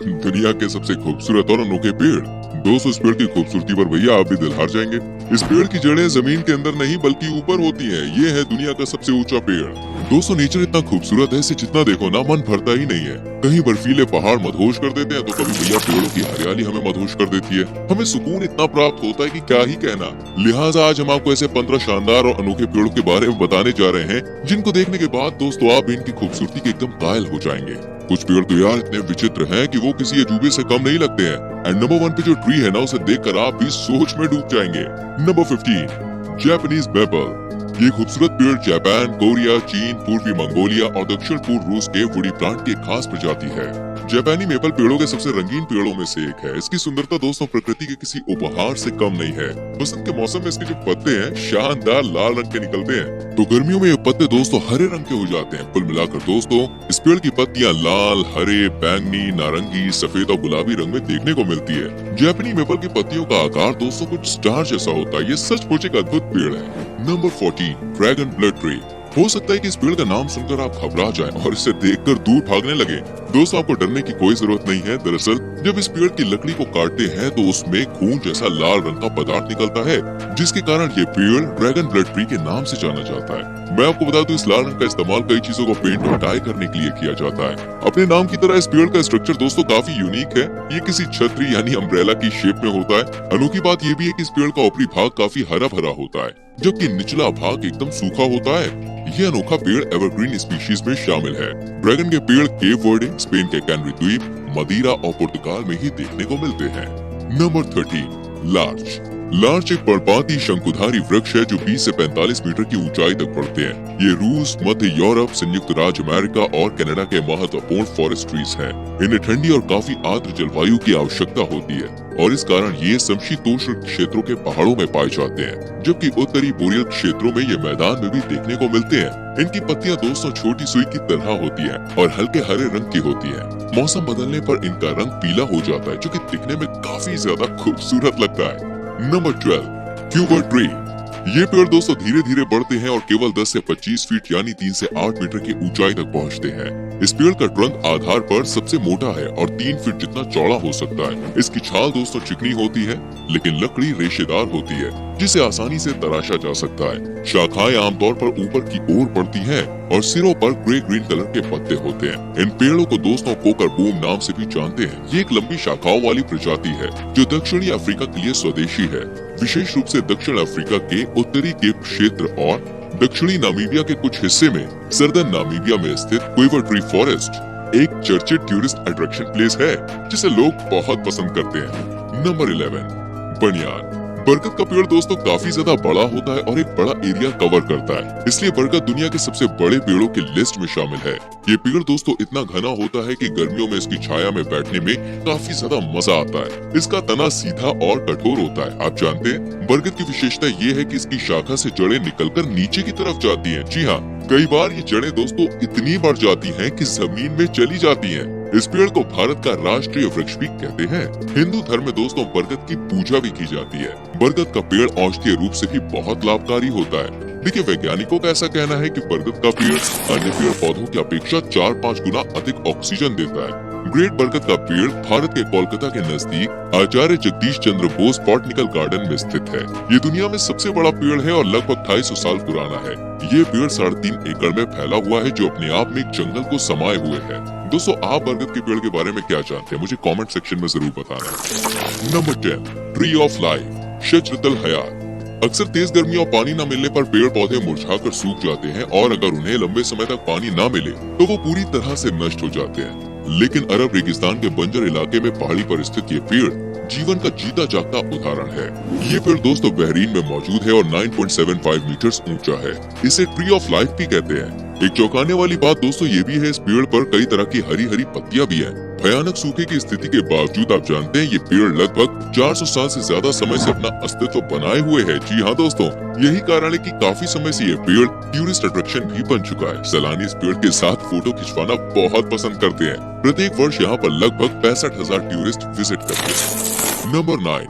दुनिया के सबसे खूबसूरत और अनोखे पेड़। दोस्तों, इस पेड़ की खूबसूरती पर भैया आप भी दिल हार जाएंगे। इस पेड़ की जड़ें जमीन के अंदर नहीं बल्कि ऊपर होती हैं। ये है दुनिया का सबसे ऊंचा पेड़। दोस्तों, नेचर इतना खूबसूरत है, इसे जितना देखो ना मन भरता ही नहीं है। कहीं बर्फीले पहाड़ मदहोश कर देते हैं, तो कभी भैया पेड़ों की हरियाली हमें मदहोश कर देती है। हमें सुकून इतना प्राप्त होता है कि क्या ही कहना। लिहाजा आज हम आपको ऐसे 15 शानदार और अनोखे पेड़ों के बारे में बताने जा रहे हैं, जिनको देखने के बाद दोस्तों आप भी इनकी खूबसूरती के एकदम कायल हो जाएंगे। कुछ पेड़ तो यार इतने विचित्र हैं कि वो किसी अजूबे से कम नहीं लगते हैं। एंड नंबर 1 पे जो ट्री है ना, उसे देखकर आप भी सोच में डूब जाएंगे। Number 15, Japanese maple. ये खूबसूरत पेड़ जापान, कोरिया, चीन, पूर्वी मंगोलिया और दक्षिण पूर्व रूस के वुडी प्लांट की एक खास प्रजाति है। जापानी मेपल पेड़ों के सबसे रंगीन पेड़ों में से एक है। इसकी सुंदरता दोस्तों प्रकृति के किसी उपहार से कम नहीं है। बसंत के मौसम में इसके जो पत्ते हैं शानदार लाल रंग के निकलते हैं, तो गर्मियों में ये पत्ते दोस्तों हरे रंग के हो जाते हैं। कुल मिलाकर दोस्तों इस पेड़ की पत्तियां लाल, हरे, बैंगनी, नारंगी, सफेद और गुलाबी रंग में देखने को मिलती है। जापानी मेपल की पत्तियों का आकार दोस्तों कुछ स्टार जैसा होता है। ये सचमुच एक अद्भुत पेड़ है। Number 14, dragon blood tree. हो सकता है कि इस पेड़ का नाम सुनकर आप घबरा जाएं और इसे देखकर दूर भागने लगे। दोस्तों, आपको डरने की कोई जरूरत नहीं है। दरअसल जब इस पेड़ की लकड़ी को काटते हैं तो उसमें खून जैसा लाल रंग का पदार्थ निकलता है, जिसके कारण ये पेड़ ड्रैगन ब्लड ट्री के नाम से जाना जाता है। मैं आपको बता दूं, इस लाल रंग का इस्तेमाल कई चीजों को पेंट और डाई करने के लिए किया जाता है। अपने नाम की तरह इस पेड़ का स्ट्रक्चर दोस्तों काफी यूनिक है। ये किसी छतरी यानी अम्ब्रेला की शेप में होता है। अनोखी बात ये भी है कि इस पेड़ का ऊपरी भाग काफी हरा भरा होता है, जबकि निचला भाग एकदम सूखा होता है। ये अनोखा पेड़ एवरग्रीन स्पीशीज में शामिल है। ड्रैगन के पेड़ केप वर्डे, स्पेन के कैनरी द्वीप, मदिरा और पुर्तगाल में ही देखने को मिलते हैं। Number 13, larch. लार्च एक पर्णपाती शंकुधारी वृक्ष है जो 20 से 45 मीटर की ऊंचाई तक बढ़ते हैं। ये रूस, मध्य यूरोप, संयुक्त राज्य अमेरिका और कनाडा के महत्वपूर्ण फॉरेस्ट ट्रीज हैं। इन्हें ठंडी और काफी आर्द्र जलवायु की आवश्यकता होती है और इस कारण ये समशीतोष्ण क्षेत्रों के पहाड़ों में पाए जाते हैं, जबकि उत्तरी बोरियल क्षेत्रों में ये मैदान में भी देखने को मिलते हैं। इनकी पत्तियां दोस्तों छोटी सुई की तरह होती है और हल्के हरे रंग की होती है। मौसम बदलने पर इनका रंग पीला हो जाता है, जो कि दिखने में काफी ज्यादा खूबसूरत लगता है। Number 12, क्यूबर tree. ये पेड़ दोस्तों धीरे धीरे बढ़ते हैं और केवल 10 से 25 फीट यानी 3 से 8 मीटर की ऊंचाई तक पहुंचते हैं। इस पेड़ का ट्रंक आधार पर सबसे मोटा है और 3 फीट जितना चौड़ा हो सकता है। इसकी छाल दोस्तों चिकनी होती है, लेकिन लकड़ी रेशेदार होती है, जिसे आसानी से तराशा जा सकता है। शाखाएं आमतौर पर ऊपर की ओर बढ़ती हैं और सिरों पर ग्रे ग्रीन कलर के पत्ते होते हैं। इन पेड़ों को दोस्तों कोकर बूम नाम से भी जानते हैं। ये एक लंबी शाखाओं वाली प्रजाति है जो दक्षिणी अफ्रीका के लिए स्वदेशी है। विशेष रूप से दक्षिण अफ्रीका के उत्तरी केप क्षेत्र और दक्षिणी नामीबिया के कुछ हिस्से में सर्दर्न नामीबिया में स्थित क्यूबर ट्री फॉरेस्ट एक चर्चित टूरिस्ट अट्रैक्शन प्लेस है, जिसे लोग बहुत पसंद करते हैं। नंबर 11, बनियान। बरगद का पेड़ दोस्तों काफी ज्यादा बड़ा होता है और एक बड़ा एरिया कवर करता है, इसलिए बरगद दुनिया के सबसे बड़े पेड़ों की लिस्ट में शामिल है। ये पेड़ दोस्तों इतना घना होता है कि गर्मियों में इसकी छाया में बैठने में काफी ज्यादा मजा आता है। इसका तना सीधा और कठोर होता है। आप जानते हैं बरगद की विशेषता ये है कि इसकी शाखा से जड़ें निकलकर नीचे की तरफ जाती हैं। जी हाँ, कई बार ये जड़ें दोस्तों इतनी बढ़ जाती हैं कि जमीन में चली जाती हैं। इस पेड़ को भारत का राष्ट्रीय वृक्ष भी कहते हैं। हिंदू धर्म में दोस्तों बरगद की पूजा भी की जाती है। बरगद का पेड़ औषधीय रूप से भी बहुत लाभकारी होता है। देखिए, वैज्ञानिकों का ऐसा कहना है कि बरगद का पेड़ अन्य पेड़ पौधों की अपेक्षा 4-5 गुना अधिक ऑक्सीजन देता है। ग्रेट बरगद का पेड़ भारत के कोलकाता के नजदीक आचार्य जगदीश चंद्र बोस बॉटनिकल गार्डन में स्थित है। ये दुनिया में सबसे बड़ा पेड़ है और लगभग 250 साल पुराना है। ये पेड़ 3.5 एकड़ में फैला हुआ है, जो अपने आप में एक जंगल को समाये हुए है। दोस्तों, आप बरगद के पेड़ के बारे में क्या जानते हैं, मुझे कमेंट सेक्शन में जरूर बताना। नंबर 10, ट्री ऑफ लाइफ, शजरतल हयात। अक्सर तेज गर्मी और पानी न मिलने पर पेड़ पौधे मुरझाकर सूख जाते हैं और अगर उन्हें लंबे समय तक पानी न मिले तो वो पूरी तरह से नष्ट हो जाते हैं। लेकिन अरब रेगिस्तान के बंजर इलाके में पहाड़ी पर स्थित ये पेड़ जीवन का जीता जागता उदाहरण है। ये पेड़ दोस्तों बहरीन में मौजूद है और 9.75 मीटर्स ऊंचा है। इसे ट्री ऑफ लाइफ भी कहते हैं। एक चौंकाने वाली बात दोस्तों ये भी है, इस पेड़ पर कई तरह की हरी हरी पत्तियां भी हैं। भयानक सूखे की स्थिति के बावजूद आप जानते हैं ये पेड़ लगभग 400 साल से ज्यादा समय से अपना अस्तित्व बनाए हुए है। जी हाँ दोस्तों, यही कारण है कि काफी समय से ये पेड़ टूरिस्ट अट्रैक्शन भी बन चुका है। सैलानी इस पेड़ के साथ फोटो खिंचवाना बहुत पसंद करते हैं। प्रत्येक वर्ष यहाँ पर लगभग 65,000 टूरिस्ट विजिट करते हैं। नंबर 9,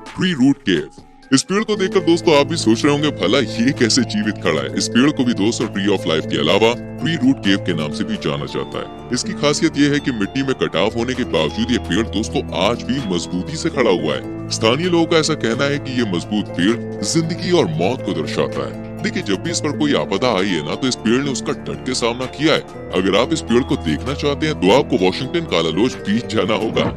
ट्री रूट केव। इस पेड़ को देखकर दोस्तों आप भी सोच रहे होंगे भला ये कैसे जीवित खड़ा है। इस पेड़ को भी दोस्तों ट्री ऑफ लाइफ के अलावा ट्री रूट केव के नाम से भी जाना जाता है। इसकी खासियत ये है कि मिट्टी में कटाव होने के बावजूद ये पेड़ दोस्तों आज भी मजबूती से खड़ा हुआ है। स्थानीय लोगों का ऐसा कहना है कि ये मजबूत पेड़ जिंदगी और मौत को दर्शाता है। देखिए, जब भी इस पर कोई आपदा आई है ना, तो इस पेड़ ने उसका डट के सामना किया है। अगर आप इस पेड़ को देखना चाहते हैं तो आपको वॉशिंगटन कालालोच बीच जाना होगा।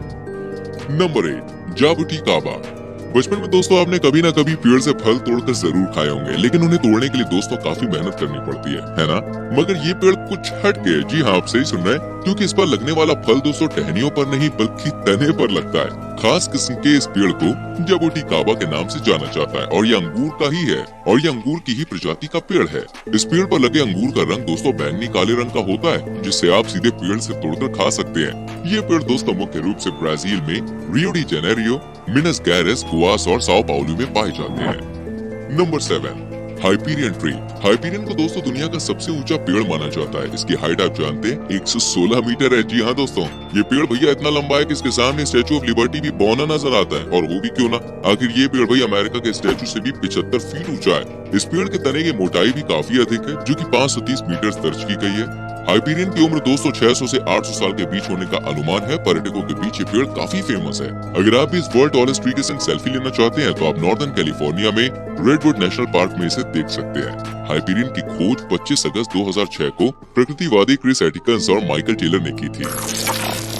नंबर 8, जाबुटी काबा। बचपन में दोस्तों आपने कभी ना कभी पेड़ से फल तोड़कर जरूर खाए होंगे, लेकिन उन्हें तोड़ने के लिए दोस्तों काफी मेहनत करनी पड़ती है ना। मगर ये पेड़ कुछ हट के, जी हाँ, आप सही सुन रहे हैं, क्योंकि इस पर लगने वाला फल दोस्तों टहनियों पर नहीं बल्कि तने पर लगता है। खास किस्म के इस पेड़ को जाबुटी काबा के नाम से जाना जाता है और ये अंगूर का ही है और ये अंगूर की ही प्रजाति का पेड़ है। इस पेड़ पर लगे अंगूर का रंग दोस्तों बैंगनी काले रंग का होता है, जिससे आप सीधे पेड़ से तोड़कर खा सकते हैं। ये पेड़ दोस्तों मुख्य रूप से ब्राजील में Rio de Janeiro, Minas Gerais, Goias और साओ पाउलो में पाए जाते हैं। Number 7, Hyperion tree. हाइपीरियन को दोस्तों दुनिया का सबसे ऊंचा पेड़ माना जाता है। इसकी हाइट आप जानते हैं 116 मीटर है। जी हाँ दोस्तों, ये पेड़ भैया इतना लंबा है कि इसके सामने स्टैचू ऑफ लिबर्टी भी बौना नजर आता है। और वो भी क्यों ना, आखिर ये पेड़ भैया अमेरिका के स्टैचू से भी 75 फीट ऊंचा है। इस पेड़ के तने की मोटाई भी काफी अधिक है, जो कि 530 मीटर दर्ज की गई है। हाइपीरियन की उम्र दोस्तों 600 से 800 साल के बीच होने का अनुमान है। पर्यटकों के बीच ये पेड़ काफी फेमस है। अगर आप भी इस वर्ल्ड टॉलेस्ट ट्री के संग सेल्फी लेना चाहते हैं तो आप नॉर्दर्न कैलिफोर्निया में रेडवुड नेशनल पार्क में इसे देख सकते हैं। हाइपीरियन की खोज 25 अगस्त 2006 को प्रकृतिवादी क्रिस एटिकन्स और माइकल टेलर ने की थी।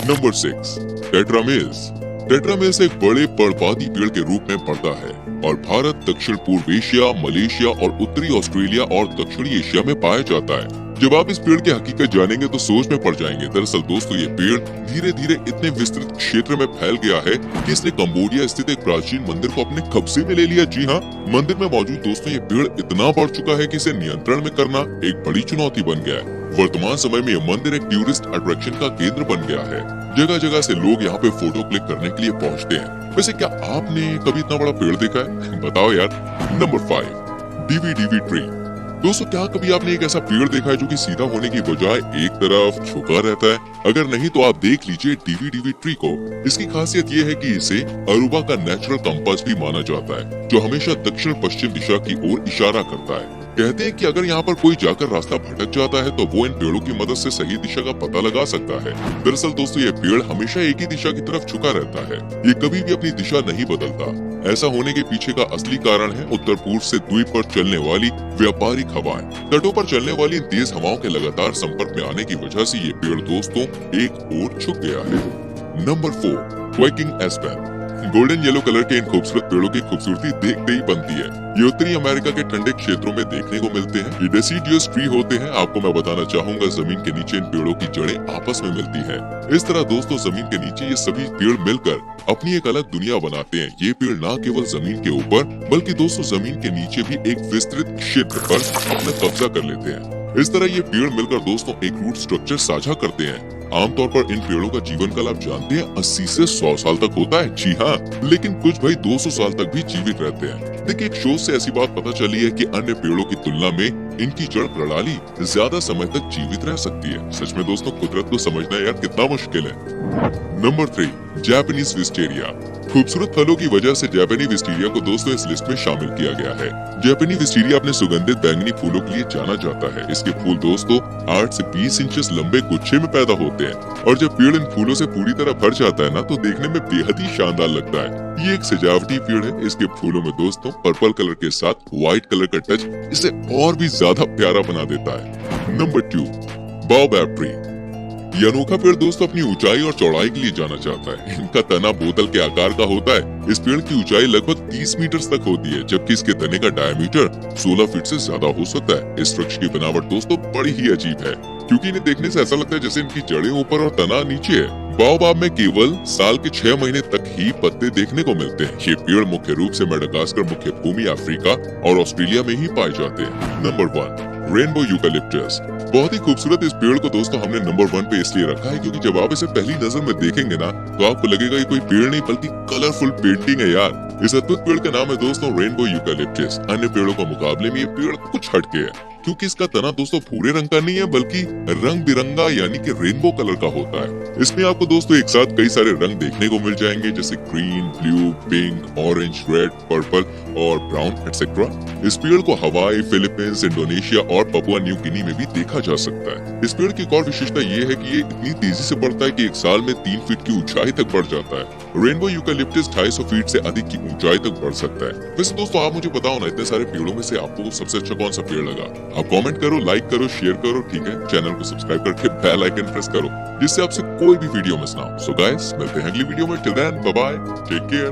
नंबर 6, टेट्रामेल्स। टेट्रामेल्स एक बड़े पर्णपाती पेड़ के रूप में बढ़ता है और भारत, दक्षिण पूर्व एशिया, मलेशिया और उत्तरी ऑस्ट्रेलिया और दक्षिणी एशिया में पाया जाता है। जब आप इस पेड़ की हकीकत जानेंगे तो सोच में पड़ जाएंगे। दरअसल दोस्तों ये पेड़ धीरे धीरे इतने विस्तृत क्षेत्र में फैल गया है कि इसने कंबोडिया स्थित एक प्राचीन मंदिर को अपने कब्जे में ले लिया। जी हाँ, मंदिर में मौजूद दोस्तों ये पेड़ इतना बढ़ चुका है कि इसे नियंत्रण में करना एक बड़ी चुनौती बन गया है। वर्तमान समय में यह मंदिर एक टूरिस्ट अट्रैक्शन का केंद्र बन गया है। जगह जगह से लोग यहाँ पे फोटो क्लिक करने के लिए पहुँचते हैं। वैसे क्या आपने कभी इतना बड़ा पेड़ देखा है? बताओ यार। Number 5, DV tree. दोस्तों, क्या कभी आपने एक ऐसा पेड़ देखा है जो कि सीधा होने की बजाय एक तरफ झुका रहता है? अगर नहीं तो आप देख लीजिए डीवी ट्री को। इसकी खासियत ये है कि इसे अरूबा का नेचुरल कंपास भी माना जाता है, जो हमेशा दक्षिण पश्चिम दिशा की ओर इशारा करता है। कहते हैं कि अगर यहाँ पर कोई जाकर रास्ता भटक जाता है तो वो इन पेड़ों की मदद से सही दिशा का पता लगा सकता है। दरअसल दोस्तों ये पेड़ हमेशा एक ही दिशा की तरफ झुका रहता है। ये कभी भी अपनी दिशा नहीं बदलता। ऐसा होने के पीछे का असली कारण है उत्तर पूर्व से द्वीप पर चलने वाली व्यापारिक हवाएं। तटों पर चलने वाली तेज हवाओं के लगातार संपर्क में आने की वजह से ये पेड़ दोस्तों एक ओर झुक गया है। Number 4, quaking aspen. Golden yellow colour के इन खूबसूरत पेड़ों की खूबसूरती देखते ही बनती है। ये उत्तरी अमेरिका के ठंडे क्षेत्रों में देखने को मिलते हैं। ये डेसिडियस ट्री होते हैं। आपको मैं बताना चाहूंगा, जमीन के नीचे इन पेड़ों की जड़ें आपस में मिलती हैं। इस तरह दोस्तों जमीन के नीचे ये सभी पेड़ मिलकर अपनी एक अलग दुनिया बनाते हैं। ये पेड़ न केवल जमीन के ऊपर बल्कि दोस्तों जमीन के नीचे भी एक विस्तृत क्षेत्र पर अपना कब्जा कर लेते हैं। इस तरह ये पेड़ मिलकर दोस्तों एक रूट स्ट्रक्चर साझा करते हैं। आमतौर पर इन पेड़ों का जीवन काल आप जानते हैं 80 से 100 साल तक होता है। जी हाँ, लेकिन कुछ भाई 200 साल तक भी जीवित रहते हैं। देखिए, एक शोध से ऐसी बात पता चली है कि अन्य पेड़ों की तुलना में इनकी जड़ प्रणाली ज्यादा समय तक जीवित रह सकती है। सच में दोस्तों कुदरत को समझना यार कितना मुश्किल है। Number 3, Japanese wisteria. खूबसूरत फलों की वजह से जापानी विस्टेरिया को दोस्तों इस लिस्ट में शामिल किया गया है। जापानी विस्टेरिया अपने सुगंधित बैंगनी फूलों के लिए जाना जाता है। इसके फूल दोस्तों 8 से 20 इंच लंबे गुच्छे में पैदा होते हैं और जब पेड़ इन फूलों से पूरी तरह भर जाता है ना, तो देखने में बेहद ही शानदार लगता है। ये एक सजावटी पेड़ है। इसके फूलों में दोस्तों पर्पल कलर के साथ व्हाइट कलर का टच इसे और भी ज्यादा प्यारा बना देता है। Number 2, baobab tree. ये अनोखा पेड़ दोस्तों अपनी ऊंचाई और चौड़ाई के लिए जाना जाता है। इनका तना बोतल के आकार का होता है। इस पेड़ की ऊंचाई लगभग 30 मीटर तक होती है, जबकि इसके तने का डायमीटर 16 फीट से ज्यादा हो सकता है। इस वृक्ष की बनावट दोस्तों बड़ी ही अजीब है, क्योंकि इन्हें देखने से ऐसा लगता है जैसे इनकी जड़ें ऊपर और तना नीचे है। बाओबाब में केवल साल के 6 महीने तक ही पत्ते देखने को मिलते हैं। ये पेड़ मुख्य रूप से मेडागास्कर, मुख्य भूमि अफ्रीका और ऑस्ट्रेलिया में ही पाए जाते हैं। Number 1, rainbow eucalyptus. बहुत ही खूबसूरत इस पेड़ को दोस्तों हमने नंबर 1 पे इसलिए रखा है क्योंकि जब आप इसे पहली नजर में देखेंगे ना, तो आपको लगेगा ये कोई पेड़ नहीं बल्कि कलरफुल पेंटिंग है यार। इस अद्भुत पेड़ का नाम है दोस्तों रेनबो यूकलिप्टस। अन्य पेड़ों के मुकाबले में ये पेड़ कुछ हटके है। क्योंकि इसका तना दोस्तों भूरे रंग का नहीं है बल्कि रंग बिरंगा यानी कि रेनबो कलर का होता है। इसमें आपको दोस्तों एक साथ कई सारे रंग देखने को मिल जाएंगे जैसे green, blue, pink, orange, red, purple और ब्राउन एक्सेट्रा। इस पेड़ को हवाई, फिलीपींस, इंडोनेशिया और पपुआ न्यू गिनी में भी देखा जा सकता है। इस पेड़ की एक और विशेषता ये है कि ये इतनी तेजी से बढ़ता है कि एक साल में 3 फीट की ऊंचाई तक बढ़ जाता है। रेनबो यूकेलिप्टस 250 फीट से अधिक की ऊंचाई तक बढ़ सकता है। वैसे दोस्तों आप मुझे बताओ ना, इतने सारे पेड़ों में से आपको सबसे अच्छा कौन सा पेड़ लगा? आप कमेंट करो, लाइक करो, शेयर करो, ठीक है। चैनल को सब्सक्राइब करके बेल आइकन प्रेस करो जिससे आपसे कोई भी वीडियो मिस ना हो। सो गाइस, मिलते हैं अगली वीडियो में। Till then bye bye, take care.